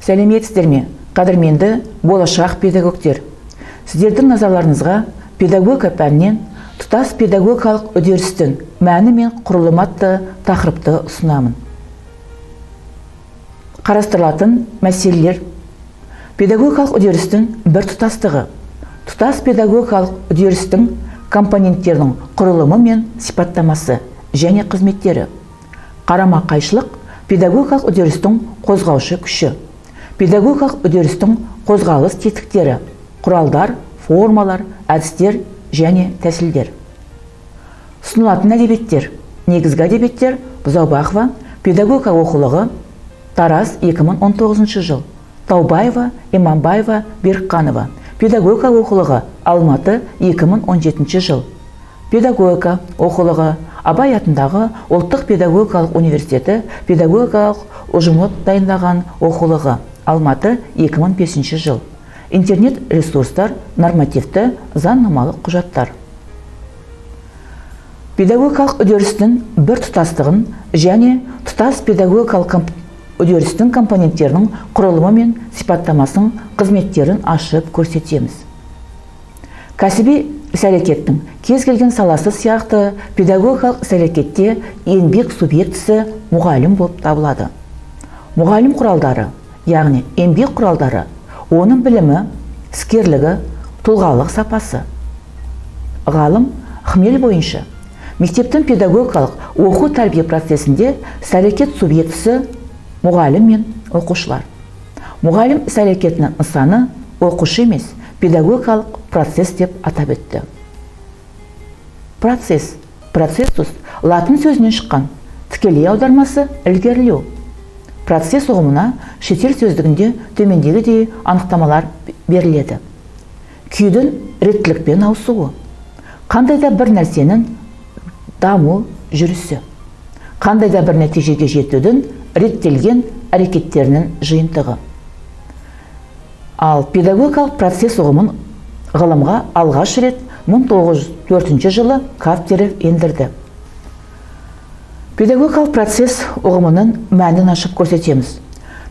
Сәлеметсіздер ме, қадірменді болашақ педагогтер. Сіздердің назарларыңызға педагогика пәнінен тұтас педагогикалық үдерістің мәні мен құрылымы атты тақырыпты ұсынамын. Қарастырылатын мәселелер: педагогикалық үдерістің бір тұтастығы, тұтас педагогикалық үдерістің компоненттерінің құрылымы мен сипаттамасы және қызметтері, қарама-қайшылық педагогикалық үдерістің қозғаушы күші, педагогикалық үдерістің қозғалыс тетіктері, құралдар, формалар, әдістер және тәсілдер. Ұсынылатын әдебиеттер: негізгі әдебиеттер Бұзаубақова, педагогика оқулығы, Тараз 2019 жыл, Таубаева, Иманбаева, Берікқанова, педагогика оқулығы, Алматы 2017 жыл, педагогика оқулығы, Абай атындағы Ұлттық педагогикалық университеті педагогикалық ұжымы дайындаған оқулығы, Алматы 2005 жыл, интернет ресурстар, нормативті заңнамалық құжаттар. Педагогикалық үдерістің бір тұтастығын және тұтас педагогикалық үдерістің компоненттерінің құрылымы мен сипаттамасын, қызметтерін ашып көрсетеміз. Кәсіби іс-әрекеттің кез келген саласы сияқты педагогикалық іс-әрекетте еңбек субъектісі мұғалім болып табылады. Мұғалім құралдары, яғни еңбек құралдары, оның білімі, іскерлігі, тұлғалық сапасы. Ғалым Хмель бойынша мектептің педагогикалық оқу тәрбие процесінде іс-әрекет субъектісі мұғалім мен оқушылар. Мұғалім іс-әрекетінің нысаны оқушы емес, педагогикалық процесс деп атап өтті. Процесс, процессус латын сөзінен шыққан, тікелей аудармасы ілгерілеу. Процесс ұғымына шетел сөздігінде төмендегідей анықтамалар беріледі. Күйдің реттілікпен ауысуы, қандай да бір нәрсенің даму жүрісі, қандай да бір нәтижеге жетудің реттелген әрекеттерінің жиынтығы. Ал педагогикалық процесс ұғымын ғылымға алғаш рет 1904 жылы Кафтерев ендірді. Педагогикалық процесс ұғымының мәнін ашып көрсетеміз.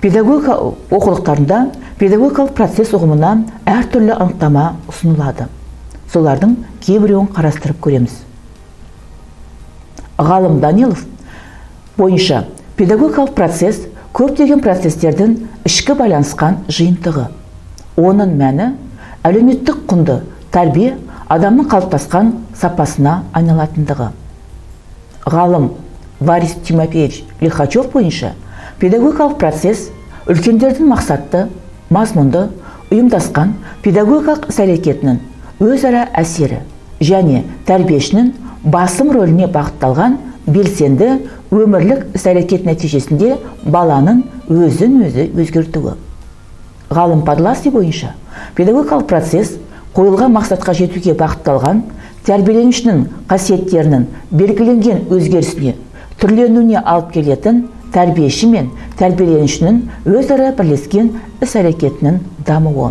Педагогика оқулықтарында педагогикалық процесс ұғымына әртүрлі анықтама ұсынылады. Солардың кейбіреуін қарастырып көреміз. Ғалым Данилов бойынша педагогикалық процесс көптеген процестердің ішкі байланысқан жиынтығы. Оның мәні әлеуметтік құнды тәрбие адамның қалыптасқан сапасына айналатындығы. Ғалым Борис Тимофеевич Лихачев бойынша педагогикалық процесс үлкендердің мақсатты, мазмұнды, ұйымдасқан педагогикалық іс-әрекетінің өзара әсері және тәрбиешінің басым рөліне бағытталған белсенді өмірлік іс-әрекет нәтижесінде баланың өзін-өзі өзгертуі. Ғалым Подласи бойынша педагогикалық процесс қойылған мақсатқа жетуге бағытталған тәрбиеленушінің қасиеттерінің белгіленген өзгерісіне, түрленуіне алып келетін тәрбиеші мен тәрбиеленушінің өзара бірлескен іс-әрекетінің дамуы.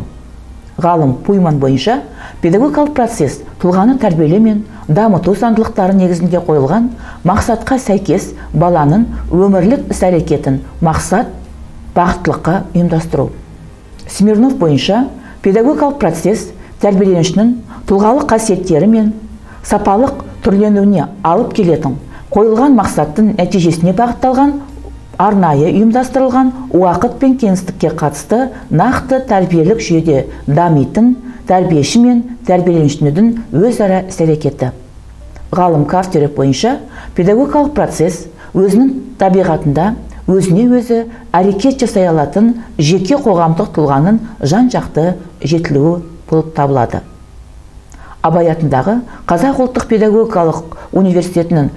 Ғалым Пуйман бойынша педагогикалық процесс тұлғаны тәрбиелеу мен дамыту заңдылықтары негізінде қойылған мақсатқа сәйкес баланың өмірлік іс-әрекетін мақсат бағыттылыққа ұйымдастыру. Смирнов бойынша педагогикалық процесс тәрбиеленушінің тұлғалық қасиеттері мен сапалық түрленуіне алып келетін қойылған мақсаттың нәтижесіне бағытталған арнайы ұйымдастырылған уақыт пен кеңістікке қатысты нақты тәрбиелік жүйеде дамитын тәрбиеші мен тәрбиеленушінің өзара іс-әрекеті. Ғалым Кафтерев бойынша педагогикалық процесс өзінің табиғатында өзіне өзі әрекет жасай алатын жеке қоғамдық тұлғаның жан-жақты жетілуі болып табылады. Абай атындағы Қазақ ұлттық педагогикалық университетінің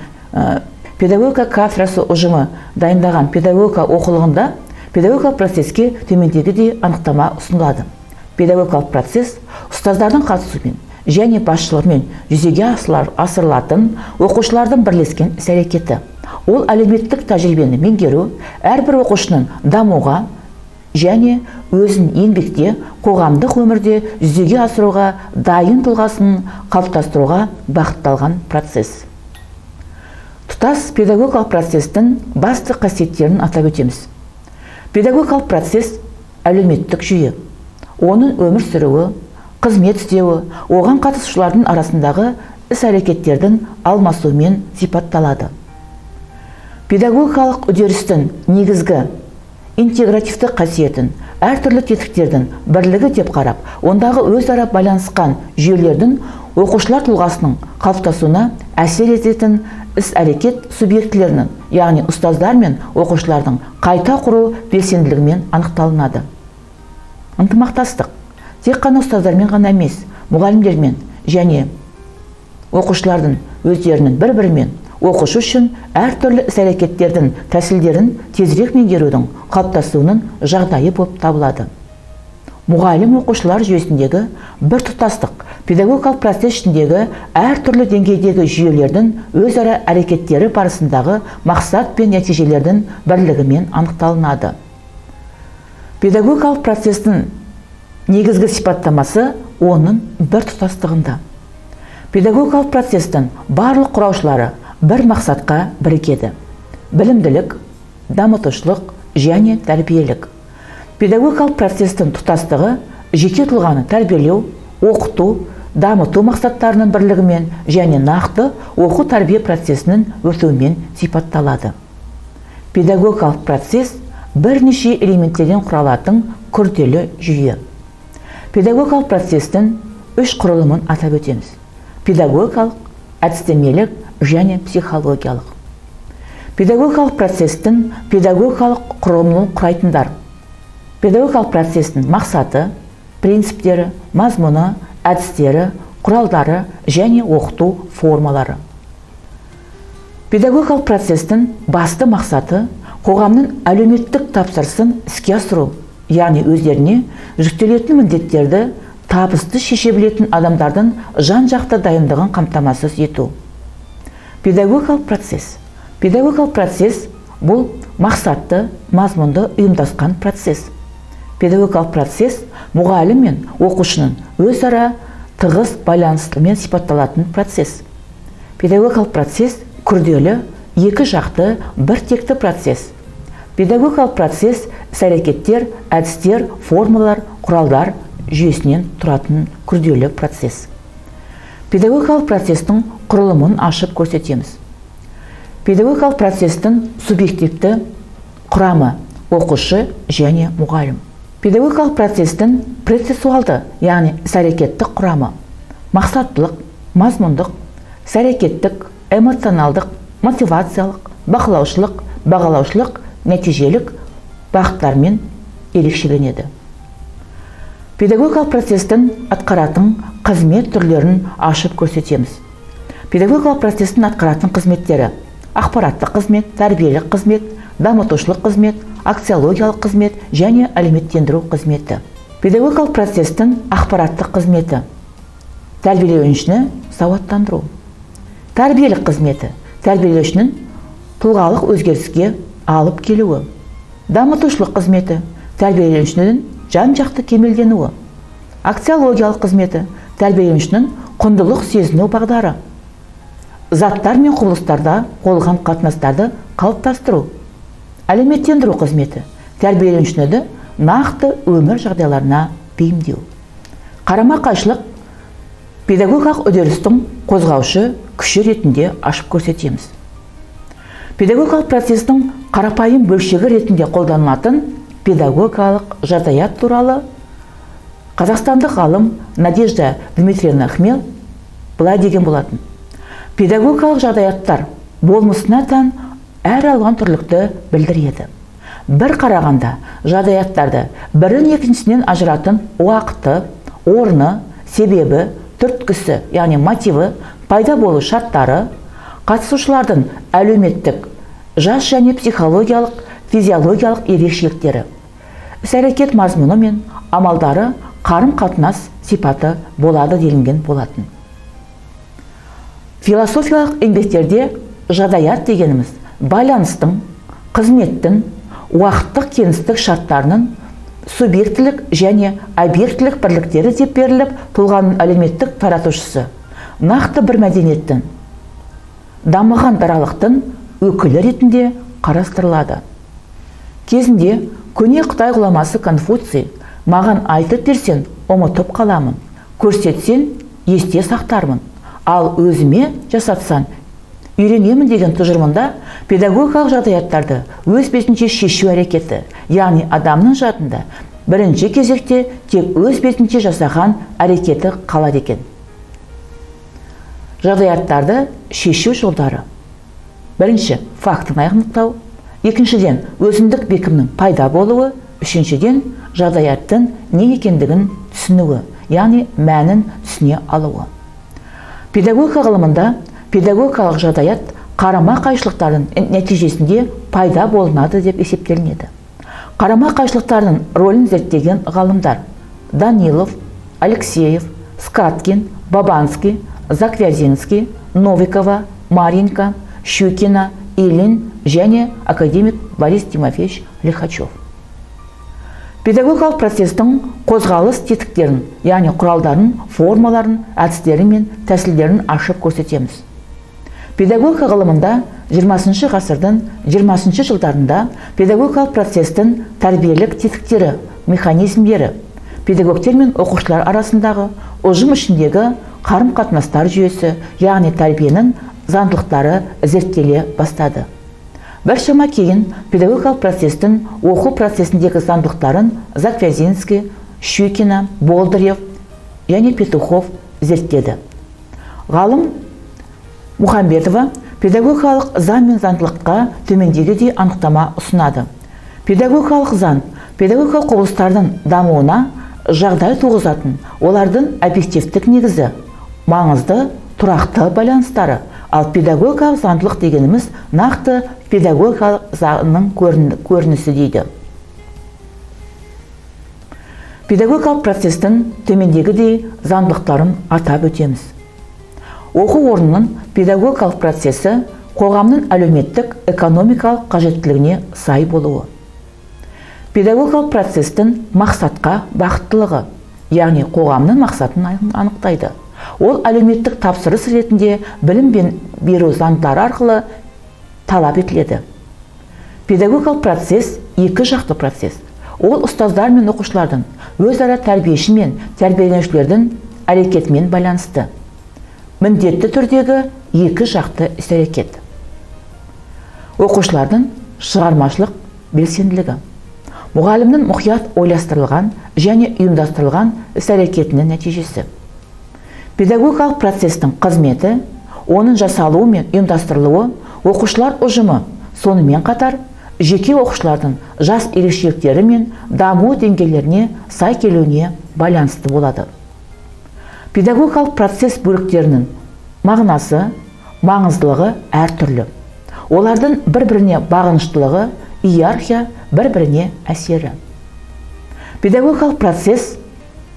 педагогика кафедрасы ұжымы дайындаған педагогика оқулығында педагогикалық процесске төмендегідей анықтама ұсынылады. Педагогикалық процесс ұстаздардың қатысуымен және басшылығымен жүзеге асырылатын оқушылардың бірлескен іс-әрекеті. Ол әлеуметтік тәжірибені меңгеру, әрбір оқушының дамуға және өзін еңбекте, қоғамдық өмірде жүзеге асыруға дайын тұлғасын қалыптастыруға бағытталған процесс. Тұтас педагогикалық процестің басты қасиеттерін атап өтеміз. Педагогикалық процесс әлеуметтік жүйе. Оның өмір сүруі, қызмет істеуі, оған қатысушылардың арасындағы іс-әрекеттердің алмасуымен сипатталады. Педагогикалық үдерістің негізгі интегративті қасиетін әртүрлі тетіктердің бірлігі деп қарап, ондағы өзара байланысқан жүйелердің оқушылар тұлғасының қалыптасуына әсер ететін іс-әрекет субъектілерінің, яғни ұстаздар мен оқушылардың қайта құру белсенділігімен анықталынады. Ынтымақтастық тек қана ұстаздармен ғана емес, мұғалімдермен және оқушылардың өздерінің бір-бірімен оқушы үшін әртүрлі іс-әрекеттердің тәсілдерін тезірек меңгерудің қалыптасуының жағдайы болып табылады. Мұғалім оқушылар жүйесіндегі бір тұтастық, педагогикалық процесс ішіндегі әртүрлі деңгейдегі жүйелердің өзара әрекеттері барысындағы мақсат пен нәтижелердің бірлігімен анықталынады. Педагогикалық процестің негізгі сипаттамасы оның бір тұтастығында. Педагогикалық процестің барлық құраушылары бір мақсатқа бірігеді: білімділік, дамытушылық және тәрбиелік. Педагогикалық процестің тұтастығы жеке тұлғаны тәрбиелеу, оқыту, дамыту мақсаттарының бірлігімен және нақты оқу-тәрбие процесінің өтуімен сипатталады. Педагогикалық процесс бірнеше элементтерден құралатын күрделі жүйе. Педагогикалық процестің үш құрылымын атап өтеміз: педагогикалық, әдістемелік және психологиялық. Педагогикалық процестің педагогикалық құрылымын құрайтындар: педагогикалық процестің мақсаты, принциптері, мазмұны, әдістері, құралдары және оқыту формалары. Педагогикалық процестің басты мақсаты қоғамның әлеуметтік тапсырысын іске асыру, яғни өздеріне жүктелетін міндеттерді табысты шеше білетін адамдардың жан-жақты дайындығын қамтамасыз ету. Педагогикалық процесс. Педагогикалық процесс бұл мақсатты, мазмұнды ұйымдасқан процесс. Педагогикалық процесс мұғалім мен оқушының өзара тығыз байланысымен сипатталатын процесс. Педагогикалық процесс күрделі, екі жақты, бір текті процесс. Педагогикалық процесс іс-әрекеттер, әдістер, формалар, құралдар жүйесінен тұратын күрделі процесс. Педагогикалық процестің құрылымын ашып көрсетеміз. Педагогикалық процестің субъективті құрамы оқушы және мұғалім. Педагогикалық процестің процессуалды, яғни іс-әрекеттік құрамы мақсаттылық, мазмұндық, іс-әрекеттік, эмоционалдық, мотивациялық, бақылаушылық, бағалаушылық, нәтижелік бағыттармен ерекшеленеді. Педагогикалық процестің атқаратын қызмет түрлерін ашып көрсетеміз. Педагогикалық процестің атқаратын қызметтері: ақпараттық қызмет, тәрбиелік қызмет, дамытушылық қызмет, акциологиялық қызмет және әлеуметтендіру қызметі. Педагогикалық процестің ақпараттық қызметі: тәрбиеленушіні сауаттандыру. Тәрбиелік қызметі: тәрбиеленушінің тұлғалық өзгеріске алып келуі. Дамытушылық қызметі: тәрбиеленушінің жан-жақты кемелденуі. Акциологиялық қызметі: тәрбиеленушінің құндылық сезіну бағдары. Заттар мен құбылыстарда қойылған қатынастарды қалыптастыру. Әлеуметтендіру қызметі: тәрбиеленушіні нақты өмір жағдайларына бейімдеу. Қарама-қайшылық педагогикалық үдерістің қозғаушы күші ретінде ашып көрсетеміз. Педагогикалық процестің қарапайым бөлшегі ретінде қолданылатын педагогикалық жағдаят туралы қазақстандық ғалым Надежда Дмитриевна Хмел былай деген болатын: педагогикалық жағдаяттар болмысына тән әр алуан түрлікті білдіреді. Бір қарағанда жағдаяттарды бірін екіншісінен ажыратын уақыты, орны, себебі, түрткісі, яғни мотиві, пайда болу шарттары, қатысушылардың әлеуметтік, жас және психологиялық, физиологиялық ерекшеліктері, іс-әрекет мазмұны мен амалдары, қарым-қатынас сипаты болады делінген болатын. Философиялық еңбектерде жағдаят дегеніміз байланыстың, қызметтің, уақыттық кеңістік шарттарының субъектілік және объектілік бірліктері деп беріліп, тұлғаның әлеуметтік таратушысы, нақты бір мәдениеттің, дамыған даралықтың өкілі ретінде қарастырылады. Кезінде Көне Қытай ғұламасы Конфуций: «Маған айтып берсең, ұмытып қаламын, көрсетсең, есте сақтармын, ал өзіме жасатсаң, үйренемін» деген тұжырымында педагогикалық жағдаяттарды өз бетінше шешу әрекеті, яғни адамның жадында бірінші кезекте тек өз бетінше жасаған әрекеті қалады екен. Жағдаяттарды шешу жолдары: бірінші, фактіні анықтау; екіншіден, өзіндік бекімнің пайда болуы; үшіншіден, жағдаяттың не екендігін түсінуі, яғни мәнін түсіне алуы. Педагогика ғылымында педагогикалық жағдаят қарама қайшылықтардың нәтижесінде пайда болынады деп есептелінеді. Қарама қайшылықтардың рөлін зерттеген ғалымдар Данилов, Алексеев, Скаткин, Бабанский, Заквязинский, Новикова, Маринка, Щукина, Ильин және академик Борис Тимофеевич Лихачев. Педагогикалық процестің қозғалыс тетіктерін, яғни құралдарын, формаларын, әдістері мен тәсілдерін ашып көрсетеміз. Педагогика ғылымында 20 ғасырдың 20 жылдарында педагогикалық процестің тәрбиелік тетіктері, механизмдері, педагогтер мен оқушылар арасындағы ұжым ішіндегі қарым-қатынастар жүйесі, яғни тәрбиенің заңдылықтары зерттеле бастады. Біршама кейін педагогикалық процестің оқу процесіндегі заңдылықтарын Заквязинский, Щукина, Болдырев және Петухов зерттеді. Ғалым Мұхамбетова педагогикалық заң мен заңдылыққа төмендегідей анықтама ұсынады. Педагогикалық заң педагогикалық құбылыстардың дамуына жағдай туғызатын, олардың объективтік негізі, маңызды, тұрақты байланыстары, ал педагогикалық заңдылық дегеніміз нақты педагогикалық заңның көрінісі дейді. Педагогикалық процестің төмендегідей заңдылықтарын атап өтеміз. Оқу орнының педагогикалық процесі қоғамның әлеуметтік экономикалық қажеттілігіне сай болуы. Педагогикалық процестің мақсатқа бағыттылығы, яғни қоғамның мақсатын анықтайды. Ол әлеуметтік тапсырыс ретінде білім беру заңдары арқылы талап етіледі. Педагогикалық процесс екі жақты процесс. Ол ұстаздар мен оқушылардың, өзара тәрбиеші мен тәрбиеленушілердің әрекетімен байланысты. Міндетті түрдегі екі жақты іс-әрекет. Оқушылардың шығармашылық белсенділігі, мұғалімнің мұқият ойластырылған және ұйымдастырылған іс-әрекетінің нәтижесі. Педагогикалық процестің қызметі, оның жасалуы мен ұйымдастырылуы, оқушылар ұжымы, сонымен қатар жеке оқушылардың жас ерекшеліктері мен даму деңгейлеріне сай келуіне байланысты болады. Педагогикалық процесс бөліктерінің мағынасы, маңыздылығы әртүрлі. Олардың бір-біріне бағыныштылығы, иерархия, бір-біріне әсері. Педагогикалық процесс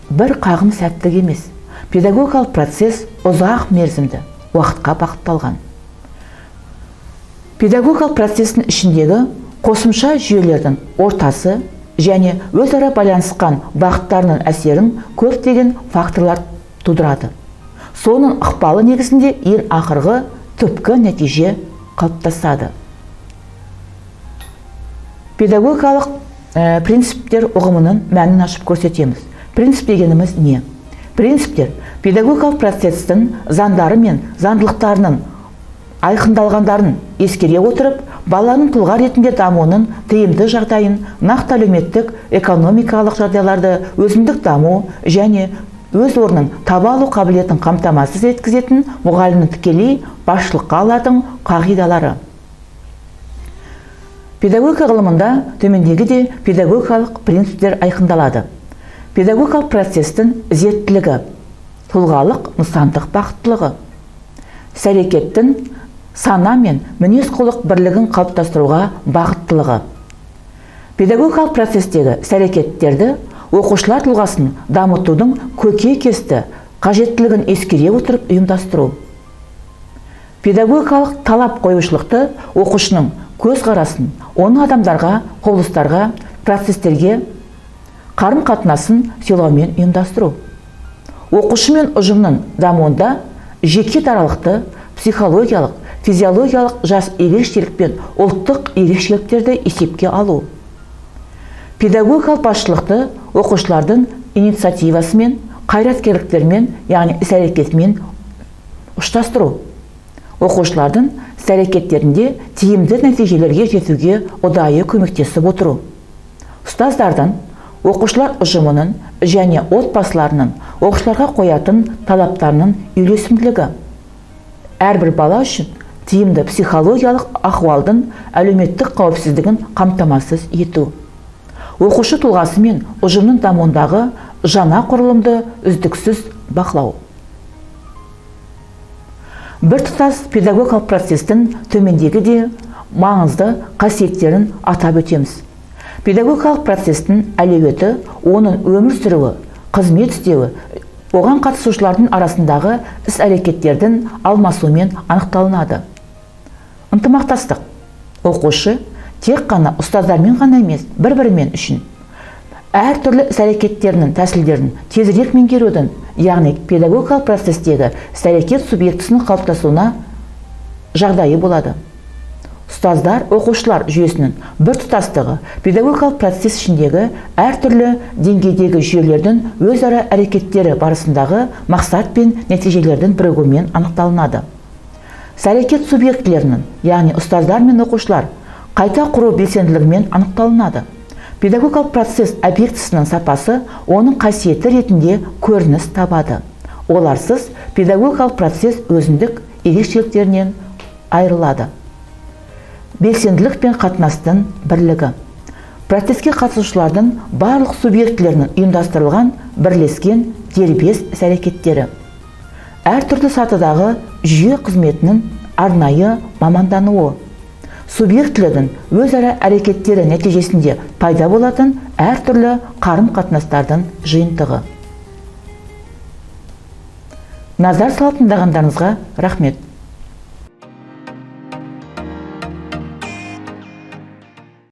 бір қағым сәттік емес. Педагогикалық процесс ұзақ мерзімді уақытқа бағытталған. Педагогикалық процестің ішіндегі қосымша жүйелердің ортасы және өзара байланысқан бағыттарының әсерін көптеген факторлар тудырады. Соның ықпалы негізінде ең ақырғы түпкі нәтиже қалыптасады. Педагогикалық принциптер ұғымының мәнін ашып көрсетеміз. Принцип дегеніміз не? Принциптер педагогикалық процестің заңдары мен заңдылықтарының айқындалғандарын ескере отырып, баланың тұлға ретінде дамуының тиімді жағдайын, нақты әлеуметтік, экономикалық жағдайларды өзіндік даму және өз орнын таба алу қабілетін қамтамасыз еткізетін мұғалімнің тікелей басшылыққа алатын қағидалары. Педагогика ғылымында төмендегідей педагогикалық принциптер айқындалады. Педагогикалық процестің зерттілігі, тұлғалық нысандық бағыттылығы, іс-әрекеттің сана мен мінез-құлық бірлігін қалыптастыруға бағыттылығы. Педагогикалық процестегі іс-әрекеттерді оқушылар тұлғасын дамытудың көкейкесті қажеттілігін ескере отырып ұйымдастыру. Педагогикалық талап қоюшылықты оқушының көзқарасын, оны адамдарға, құбылыстарға, процестерге қарым-қатынасын сыйлаумен ұйымдастыру. Оқушы мен ұжымның дамуында жеке даралықты, психологиялық, физиологиялық жас ерекшелік пен ұлттық ерекшеліктерді есепке алу. Педагогикалық басшылықты оқушылардың инициативасымен, қайраткерліктермен, яғни іс-әрекетімен ұштастыру. Оқушылардың іс-әрекеттерінде тиімді нәтижелерге жетуге ұдайы көмектесіп отыру. Ұстаздардың, оқушылар ұжымының және отбасыларының оқушыларға қоятын талаптарының үйлесімділігі. Әрбір бала үшін тиімді психологиялық ахуалдың әлеуметтік қауіпсіздігін қамтамасыз ету. Оқушы тұлғасы мен ұжымның дамуындағы жаңа құрылымды үздіксіз бақылау. Біртұтас педагогикалық процестің төмендегі де маңызды қасиеттерін атап өтеміз. Педагогикалық процестің әлеуеті, оның өмір сүруі, қызмет істеуі, оған қатысушылардың арасындағы іс-әрекеттердің алмасуымен анықталынады. Ынтымақтастық. Оқушы тек қана ұстаздармен ғана емес, бір-бірімен үшін әртүрлі іс-әрекеттерінің тәсілдерін тезірек меңгерудің, яғни педагогикалық процестегі іс-әрекет субъектісінің қалыптасуына жағдайы болады. Ұстаздар оқушылар жүйесінің біртұтастығы педагогикалық процесс ішіндегі әртүрлі деңгейдегі жүйелердің өзара әрекеттері барысындағы мақсат пен нәтижелердің бірігуімен анықталынады. Іс-әрекет субъектілерінің, яғни ұстаздар мен оқушылар қайта құру белсенділігімен анықталынады. Педагогикалық процесс объектісінің сапасы оның қасиеті ретінде көрініс табады. Оларсыз педагогикалық процесс өзіндік ерекшеліктерінен айырылады. Белсенділік пен қатынастың бірлігі. Процеске қатысушылардың барлық субъектілерінің ұйымдастырылған бірлескен дербес іс-әрекеттері. Әртүрлі сатыдағы жүйе қызметінің арнайы мамандануы. Субъектілердің өзара әрекеттері нәтижесінде пайда болатын әртүрлі қарым-қатынастардың жиынтығы. Назар салып тыңдағандарыңызға рахмет.